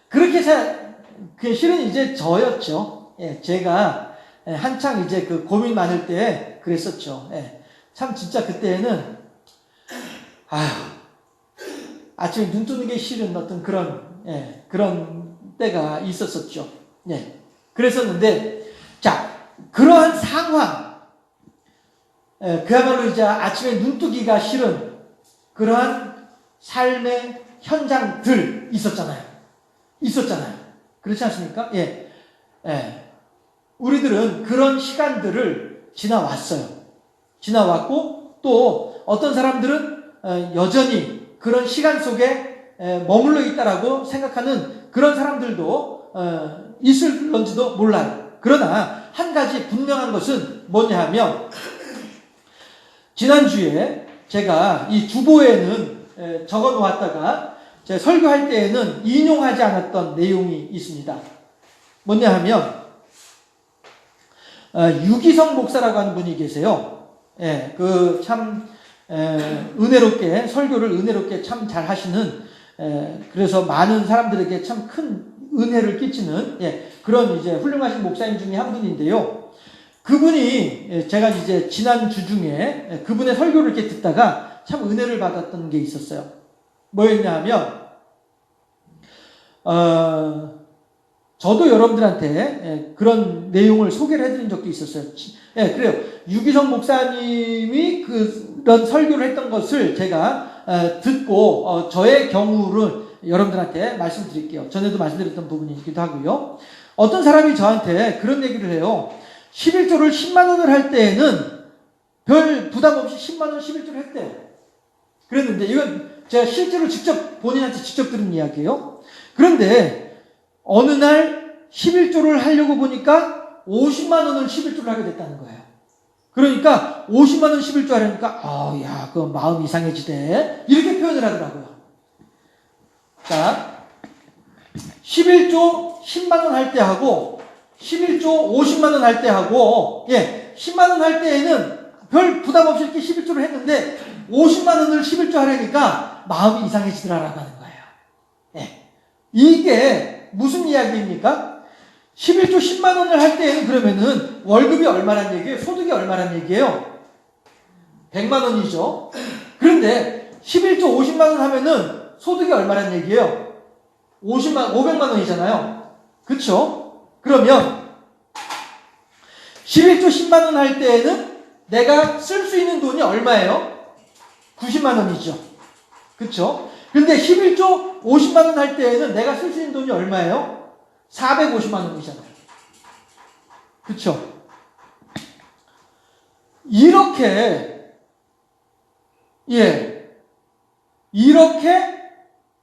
그렇게 그 실은 이제 저였죠. 예. 제가 한창 이제 그 고민 많을 때 그랬었죠. 예. 참 진짜 그때는 아침에 눈 뜨는 게 싫은 어떤 그런 때가 있었었죠. 예. 그랬었는데, 자, 그러한 상황, 그야말로 이제 아침에 눈 뜨기가 싫은 그러한 삶의 현장들 있었잖아요. 그렇지 않습니까? 예. 우리들은 그런 시간들을 지나왔어요. 지나왔고, 또 어떤 사람들은 여전히 그런 시간 속에 머물러 있다라고 생각하는 그런 사람들도 있을런지도 몰라요. 그러나 한 가지 분명한 것은 뭐냐 하면, 지난주에 제가 이 주보에는 적어 놓았다가 제가 설교할 때에는 인용하지 않았던 내용이 있습니다. 뭐냐 하면, 유기성 목사라고 하는 분이 계세요. 그 참 은혜롭게, 설교를 은혜롭게 참 잘 하시는, 그래서 많은 사람들에게 참 큰 은혜를 끼치는 그런 이제 훌륭하신 목사님 중에 한 분인데요. 그분이, 제가 이제 지난 주 중에 그분의 설교를 이렇게 듣다가 참 은혜를 받았던 게 있었어요. 뭐였냐 하면, 저도 여러분들한테 그런 내용을 소개를 해드린 적도 있었어요. 그래요. 유기성 목사님이 그런 설교를 했던 것을 제가 듣고 저의 경우를 여러분들한테 말씀드릴게요. 전에도 말씀드렸던 부분이기도 하고요. 어떤 사람이 저한테 그런 얘기를 해요. 11조를 10만 원을 할 때에는 별 부담 없이 10만 원 11조를 했대요. 그랬는데, 이건 제가 실제로 본인한테 직접 들은 이야기예요. 그런데 어느 날 11조를 하려고 보니까 50만 원을 11조를 하게 됐다는 거예요. 그러니까 50만 원 11조 하려니까 그 마음 이상해지대. 이렇게 표현을 하더라고요. 자, 11조 10만 원 할 때 하고 11조 50만 원 할 때 하고 10만 원 할 때에는 별 부담 없이 이렇게 11조를 했는데 50만 원을 11조 하려니까 마음이 이상해지더라라고 하는 거예요. 이게 무슨 이야기입니까? 11조 10만 원을 할 때에는 그러면은 월급이 얼마란 얘기예요? 소득이 얼마란 얘기예요? 100만 원이죠. 그런데 11조 50만 원 하면은 소득이 얼마란 얘기예요? 500만 원이잖아요. 그쵸? 그러면 11조 10만 원 할 때에는 내가 쓸 수 있는 돈이 얼마예요? 90만 원이죠. 그쵸? 근데 11조 50만 원 할 때에는 내가 쓸 수 있는 돈이 얼마예요? 450만 원이잖아요. 그쵸? 이렇게, 이렇게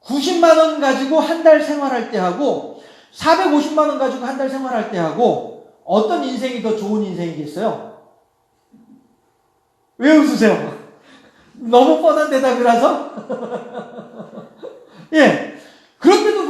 90만 원 가지고 한 달 생활할 때 하고 450만 원 가지고 한 달 생활할 때 하고 어떤 인생이 더 좋은 인생이겠어요? 왜 웃으세요? 너무 뻔한 대답이라서? 그런데도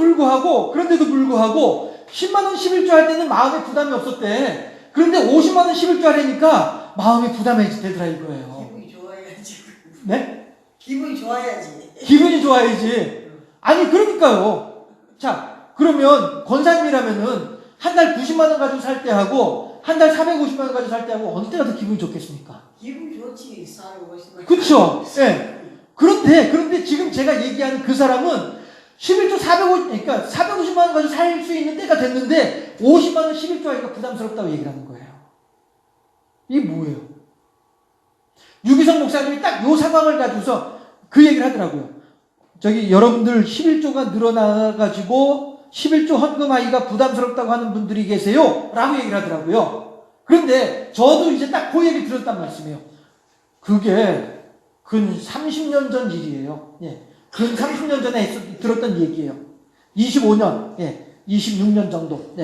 불구하고 10만 원 11조 할 때는 마음에 부담이 없었대. 그런데 50만 원 11조 하려니까 마음에 부담이 되더라 이거예요. 기분이 좋아야지. 네? 기분이 좋아야지. 기분이 좋아야지. 아니 그러니까요. 자, 그러면 권사님이라면은 한 달 90만 원 가지고 살 때 하고 한 달 450만 원 가지고 살 때 하고 어느 때가 더 기분이 좋겠습니까? 기분이 좋지. 450만. 그쵸? 그런데 지금 제가 얘기하는 그 사람은 11조 450만 원 가지고 살 수 있는 때가 됐는데 50만 원 11조 하기가 부담스럽다고 얘기를 하는 거예요. 이게 뭐예요? 유기성 목사님이 딱 요 상황을 가지고서 그 얘기를 하더라고요. 저기 여러분들 11조가 늘어나가지고 11조 헌금하기가 부담스럽다고 하는 분들이 계세요? 라고 얘기를 하더라고요. 그런데 저도 이제 딱 그 얘기 들었단 말씀이에요. 그게 근 30년 전 일이에요. 근 30년 전에 들었던 얘기예요. 25년, 26년 정도.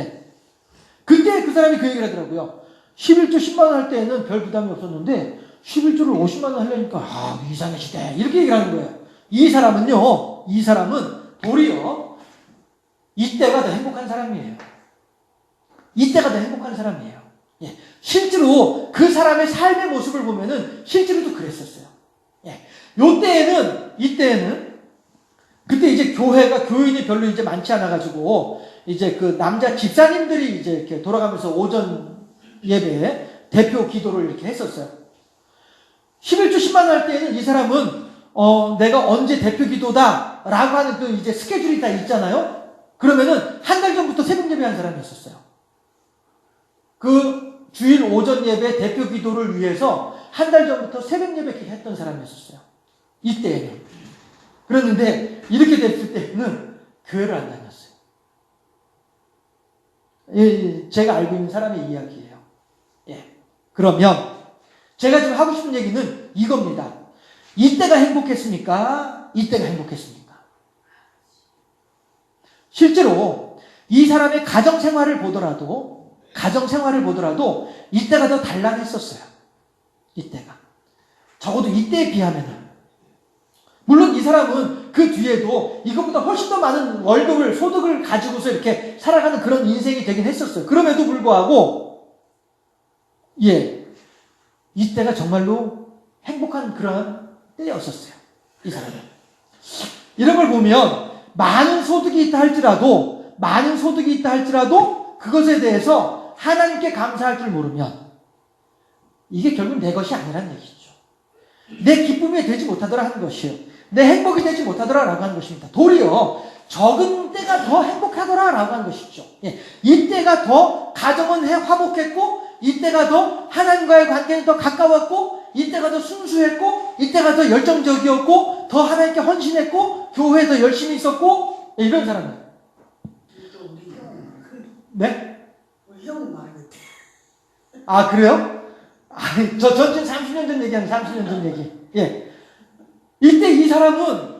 그때 그 사람이 그 얘기를 하더라고요. 11조 10만 원 할 때는 별 부담이 없었는데 11조를 50만 원 하려니까 위상의 시대 이렇게 얘기를 하는 거예요. 이 사람은 도리어 이때가 더 행복한 사람이에요. 이때가 더 행복한 사람이에요. 실제로 그 사람의 삶의 모습을 보면은 실제로도 그랬었어요. 이때에는 그때 이제 교인이 별로 이제 많지 않아가지고 이제 그 남자 집사님들이 이제 이렇게 돌아가면서 오전 예배에 대표 기도를 이렇게 했었어요. 11조 10만 원 할 때에는 이 사람은 내가 언제 대표 기도다라고 하는 그 이제 스케줄이 다 있잖아요. 그러면은 한 달 전부터 새벽 예배 한 사람이었었어요. 그 주일 오전 예배 대표 기도를 위해서 한 달 전부터 새벽 예배 했던 사람이었었어요. 이때에는. 그랬는데 이렇게 됐을 때는 교회를 안 다녔어요. 제가 알고 있는 사람의 이야기예요. 그러면 제가 지금 하고 싶은 얘기는 이겁니다. 이때가 행복했습니까? 이때가 행복했습니까? 실제로 이 사람의 가정생활을 보더라도 이때가 더 단란했었어요. 이때가. 적어도 이때에 비하면은. 물론 이 사람은 그 뒤에도 이것보다 훨씬 더 많은 소득을 가지고서 이렇게 살아가는 그런 인생이 되긴 했었어요. 그럼에도 불구하고, 이때가 정말로 행복한 그런 때였었어요. 이 사람은. 이런 걸 보면, 많은 소득이 있다 할지라도, 그것에 대해서 하나님께 감사할 줄 모르면, 이게 결국 내 것이 아니란 얘기죠. 내 기쁨이 되지 못하더라 하는 것이요. 내 행복이 되지 못하더라라고 하는 것입니다. 도리어 적은 때가 더 행복하더라라고 하는 것이죠. 이때가 더 가정은 화목했고, 이때가 더 하나님과의 관계는 더 가까웠고, 이때가 더 순수했고, 이때가 더 열정적이었고, 더 하나님께 헌신했고, 교회에 더 열심히 있었고, 이런 사람이에요. 우리 형. 네? 우리 형 말했대. 아, 그래요? 전 지금 30년 전 얘기하는 30년 전 얘기. 이때 이 사람은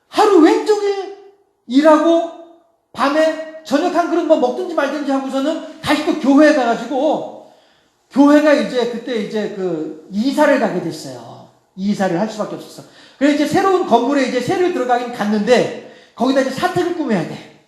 하루 왼쪽일 일하고 밤에 저녁 한 그릇 먹든지 말든지 하고서는 다시 또 교회에 가가지고 교회가 이제 그때 이제 그 이사를 가게 됐어요. 이사를 할 수밖에 없었어. 그래서 이제 새로운 건물에 이제 새로 들어가긴 갔는데 거기다 이제 사택을 꾸며야 돼.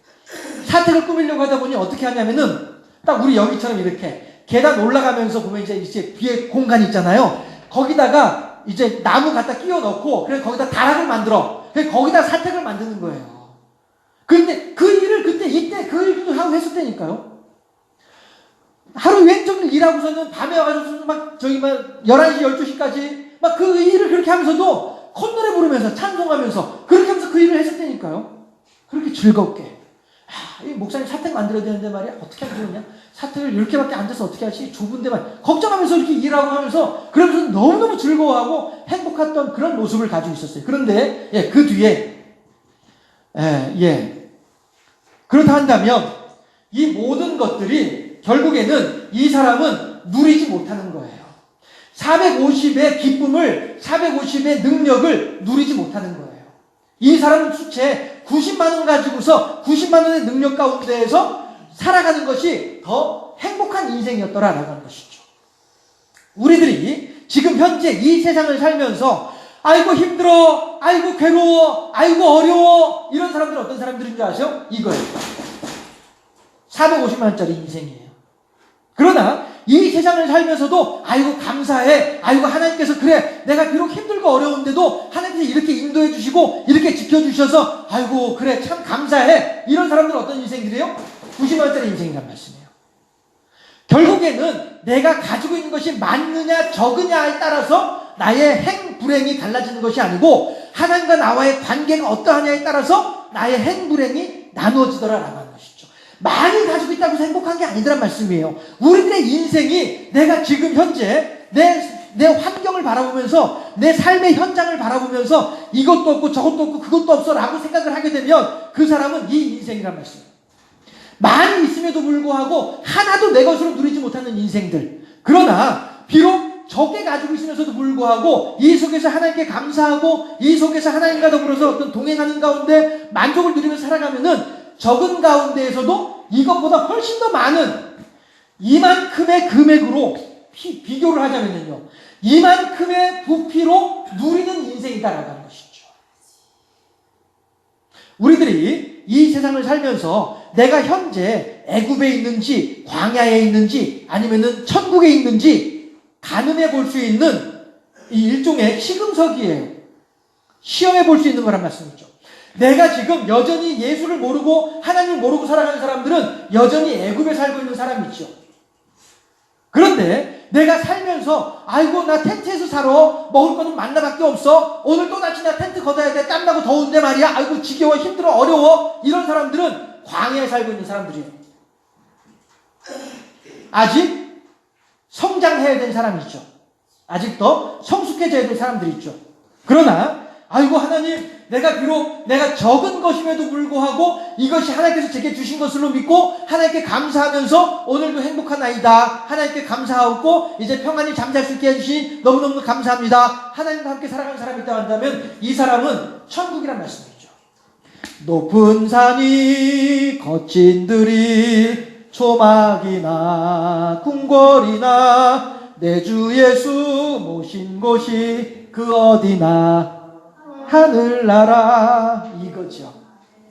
사택을 꾸미려고 하다 보니 어떻게 하냐면은 딱 우리 여기처럼 이렇게 계단 올라가면서 보면 이제 뒤에 공간 있잖아요. 거기다가 이제 나무 갖다 끼워 넣고, 그래서 거기다 다락을 만들어. 그래서 거기다 사택을 만드는 거예요. 근데 그 일을 이때 그 일도 하고 했었다니까요. 하루 왼쪽을 일하고서는 밤에 와가지고 막 11시, 12시까지 막 그 일을 그렇게 하면서도 콧노래 부르면서 찬송하면서 그렇게 하면서 그 일을 했었다니까요. 그렇게 즐겁게. 이 목사님 사택 만들어야 되는데 말이야. 어떻게 하면 좋냐? 사택을 이렇게밖에 앉아서 어떻게 하지? 좁은데 말 걱정하면서 이렇게 일하고 하면서 그러면서 너무너무 즐거워하고 행복했던 그런 모습을 가지고 있었어요. 그런데 그 뒤에 그렇다 한다면 이 모든 것들이 결국에는 이 사람은 누리지 못하는 거예요. 450의 기쁨을, 450의 능력을 누리지 못하는 거예요. 이 사람은 수채 90만 원 가지고서 90만 원의 능력 가운데에서 살아가는 것이 더 행복한 인생이었더라라고 하는 것이죠. 우리들이 지금 현재 이 세상을 살면서 아이고 힘들어, 아이고 괴로워, 아이고 어려워 이런 사람들은 어떤 사람들인 줄 아세요? 이거예요. 450만 원짜리 인생이에요. 그러나 이 세상을 살면서도 아이고 감사해, 아이고 하나님께서 그래 내가 비록 힘들고 어려운데도 하나님께서 이렇게 인도해 주시고 이렇게 지켜주셔서 아이고 그래 참 감사해 이런 사람들은 어떤 인생들이에요? 90만 원짜리 인생이란 말씀이에요. 결국에는 내가 가지고 있는 것이 많느냐 적으냐에 따라서 나의 행불행이 달라지는 것이 아니고 하나님과 나와의 관계가 어떠하냐에 따라서 나의 행불행이 나누어지더라라고 하는 것이죠. 많이 가지고 있다고 해서 행복한 게 아니더란 말씀이에요. 우리들의 인생이 내가 지금 현재 내 환경을 바라보면서 내 삶의 현장을 바라보면서 이것도 없고 저것도 없고 그것도 없어 라고 생각을 하게 되면 그 사람은 이 인생이란 말씀이에요. 많이 있음에도 불구하고 하나도 내 것으로 누리지 못하는 인생들. 그러나 비록 적게 가지고 있으면서도 불구하고 이 속에서 하나님께 감사하고 이 속에서 하나님과 더불어서 어떤 동행하는 가운데 만족을 누리면서 살아가면은 적은 가운데에서도 이것보다 훨씬 더 많은 이만큼의 금액으로 비교를 하자면요. 이만큼의 부피로 누리는 인생이다라고 하는 것이죠. 우리들이 이 세상을 살면서 내가 현재 애굽에 있는지 광야에 있는지 아니면은 천국에 있는지 가늠해 볼 수 있는 이 일종의 시금석이에요. 시험해 볼 수 있는 거란 말씀이죠. 내가 지금 여전히 예수를 모르고 하나님을 모르고 살아가는 사람들은 여전히 애굽에 살고 있는 사람이죠. 그런데 내가 살면서 아이고 나 텐트에서 살아 먹을 거는 만나밖에 없어 오늘 또다시 나 텐트 걷어야 돼 땀나고 더운데 말이야 아이고 지겨워 힘들어 어려워 이런 사람들은 광야에 살고 있는 사람들이에요. 아직 성장해야 될 사람이 있죠. 아직 더 성숙해져야 될 사람들이 있죠. 그러나 아이고 하나님 내가 적은 것임에도 불구하고 이것이 하나님께서 제게 주신 것으로 믿고 하나님께 감사하면서 오늘도 행복한 아이다. 하나님께 감사하고 이제 평안히 잠잘 수 있게 해주신 너무너무 감사합니다. 하나님과 함께 살아가는 사람이 있다고 한다면 이 사람은 천국이란 말씀이죠. 높은 산이 거친 들이 초막이나 궁궐이나 내 주 예수 모신 곳이 그 어디나 하늘나라 이거죠.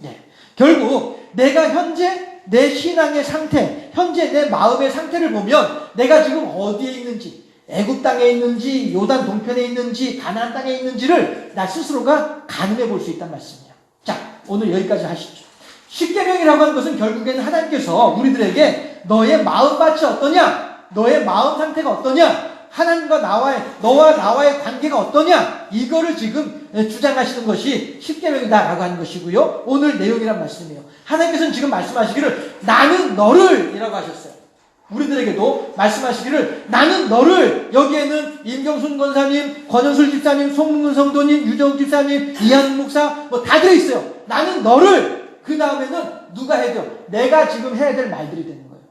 네. 결국 내가 현재 내 신앙의 상태, 현재 내 마음의 상태를 보면 내가 지금 어디에 있는지, 애굽 땅에 있는지, 요단 동편에 있는지, 가나안 땅에 있는지를 나 스스로가 가늠해 볼 수 있단 말씀이야. 자, 오늘 여기까지 하시죠. 십계명이라고 하는 것은 결국에는 하나님께서 우리들에게 너의 마음밭이 어떠냐, 너의 마음 상태가 어떠냐, 하나님과 너와 나와의 관계가 어떠냐 이거를 지금 주장하시는 것이 십계명이다라고 하는 것이고요. 오늘 내용이란 말씀이에요. 하나님께서는 지금 말씀하시기를 나는 너를 이라고 하셨어요. 우리들에게도 말씀하시기를 나는 너를 여기에는 임경순 권사님, 권현술 집사님, 송문근 성도님, 유정욱 집사님, 이한 목사 뭐 다 들어있어요. 나는 너를 그 다음에는 누가 해야 돼요? 내가 지금 해야 될 말들이 되는 거예요.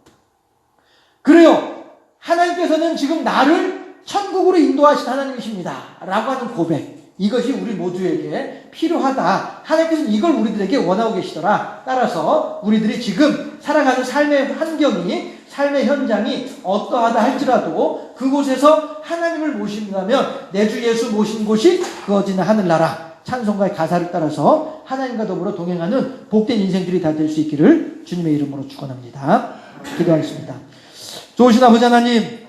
그래요. 하나님께서는 지금 나를 천국으로 인도하신 하나님이십니다. 라고 하는 고백. 이것이 우리 모두에게 필요하다. 하나님께서는 이걸 우리들에게 원하고 계시더라. 따라서 우리들이 지금 살아가는 삶의 환경이, 삶의 현장이 어떠하다 할지라도 그곳에서 하나님을 모신다면 내 주 예수 모신 곳이 그 어디나 하늘나라. 찬송가의 가사를 따라서 하나님과 더불어 동행하는 복된 인생들이 다 될 수 있기를 주님의 이름으로 축원합니다. 기도하겠습니다. 좋으신 아버지 하나님,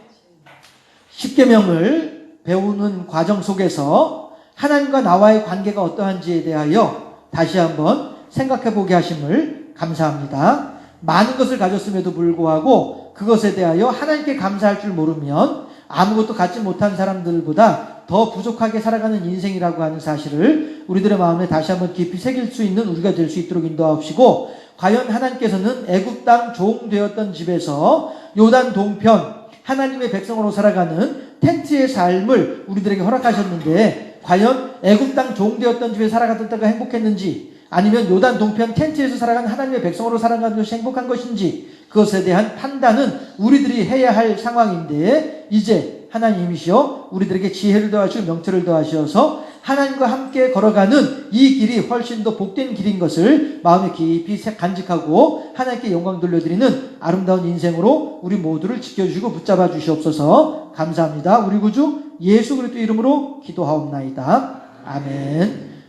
십계명을 배우는 과정 속에서 하나님과 나와의 관계가 어떠한지에 대하여 다시 한번 생각해 보게 하심을 감사합니다. 많은 것을 가졌음에도 불구하고 그것에 대하여 하나님께 감사할 줄 모르면 아무것도 갖지 못한 사람들보다 더 부족하게 살아가는 인생이라고 하는 사실을 우리들의 마음에 다시 한번 깊이 새길 수 있는 우리가 될 수 있도록 인도하옵시고, 과연 하나님께서는 애굽 땅 종 되었던 집에서 요단 동편 하나님의 백성으로 살아가는 텐트의 삶을 우리들에게 허락하셨는데, 과연 애굽 땅 종 되었던 집에 살아가던 때가 행복했는지, 아니면 요단 동편 텐트에서 살아가는 하나님의 백성으로 살아가는 것이 행복한 것인지, 그것에 대한 판단은 우리들이 해야 할 상황인데, 이제 하나님이시여 우리들에게 지혜를 더하시고 명철을 더하셔서 하나님과 함께 걸어가는 이 길이 훨씬 더 복된 길인 것을 마음에 깊이 간직하고 하나님께 영광 돌려드리는 아름다운 인생으로 우리 모두를 지켜주시고 붙잡아 주시옵소서. 감사합니다. 우리 구주 예수 그리스도 이름으로 기도하옵나이다. 아멘.